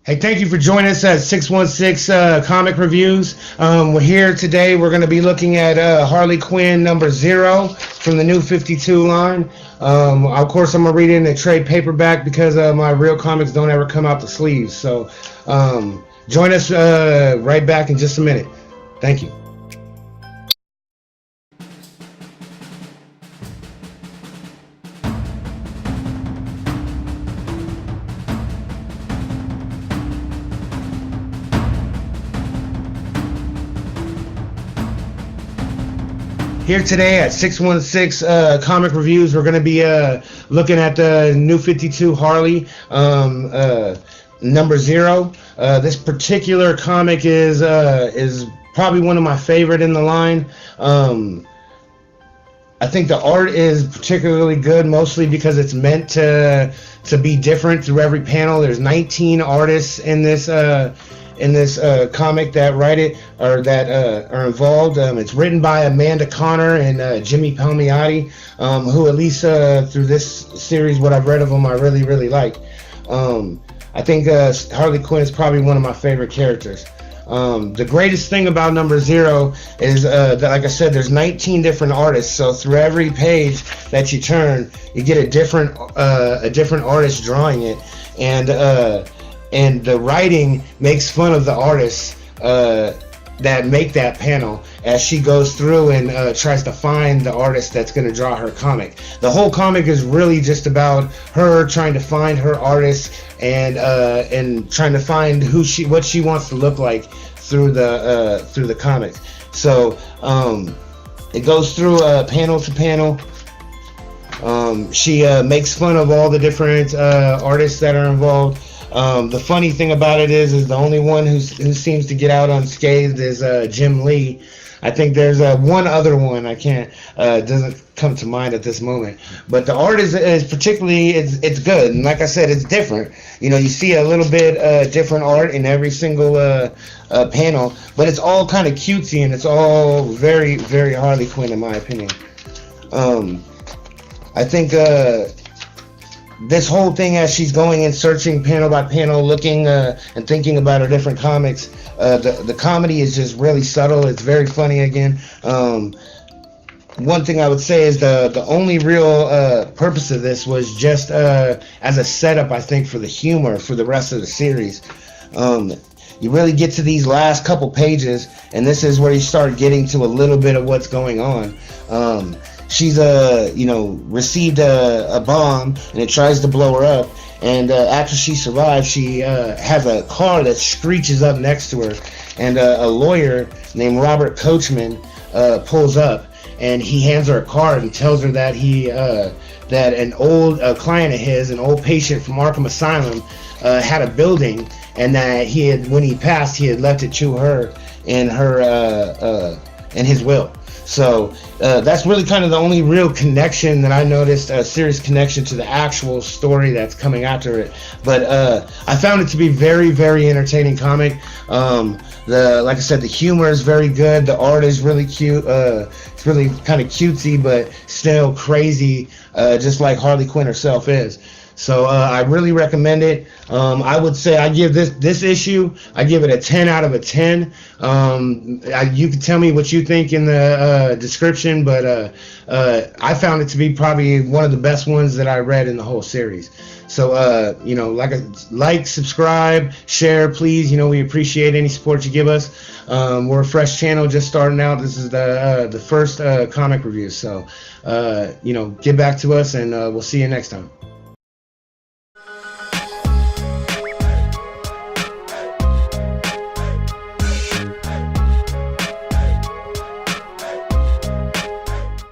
Hey, thank you for joining us at 616 Comic Reviews. We're here today. We're going to be looking at Harley Quinn #0 from the New 52 line. Of course, I'm going to read it in a trade paperback because my real comics don't ever come out the sleeves. So join us right back in just a minute. Thank you. Here today at 616 Comic Reviews, we're going to be looking at the New 52 Harley #0. This particular comic is probably one of my favorite in the line. I think the art is particularly good, mostly because it's meant to be different through every panel. There's 19 artists in this comic that write it or that are involved. It's written by Amanda Connor and Jimmy Palmiotti, who at least through this series, what I've read of them, I really like. I think Harley Quinn is probably one of my favorite characters. The greatest thing about #0 is that, like I said, there's 19 different artists. So through every page that you turn, you get a different artist drawing it, and the writing makes fun of the artists that make that panel as she goes through and tries to find the artist that's going to draw her comic. The whole comic is really just about her trying to find her artist and trying to find what she wants to look like through the comic. So it goes through panel to panel. She makes fun of all the different artists that are involved. The funny thing about it is the only one who seems to get out unscathed is Jim Lee. I think there's one other one I can't doesn't come to mind at this moment. But the art is particularly it's good, and like I said, it's different. You know, you see a little bit different art in every single panel, but it's all kind of cutesy and it's all very Harley Quinn in my opinion. I think this whole thing, as she's going and searching panel by panel, looking and thinking about her different comics, the comedy is just really subtle. It's very funny again. One thing I would say is the only real purpose of this was just as a setup, I think, for the humor for the rest of the series. You really get to these last couple pages, and this is where you start getting to a little bit of what's going on. She's received a bomb and it tries to blow her up, and after she survives, she has a car that screeches up next to her, and a lawyer named Robert Coachman pulls up, and he hands her a card and tells her that that an old client of his, an old patient from Arkham Asylum, had a building, and that when he passed, he had left it to her in his will. So that's really kind of the only real connection that I noticed, a serious connection to the actual story that's coming after it. But I found it to be very entertaining comic. Like I said, the humor is very good. The art is really cute. It's really kind of cutesy, but still crazy, just like Harley Quinn herself is. So I really recommend it. I would say I give this issue, I give it a 10 out of a 10. You can tell me what you think in the description, but I found it to be probably one of the best ones that I read in the whole series. So like, subscribe, share, please. We appreciate any support you give us. We're a fresh channel, just starting out. This is the first comic review. So get back to us, and we'll see you next time.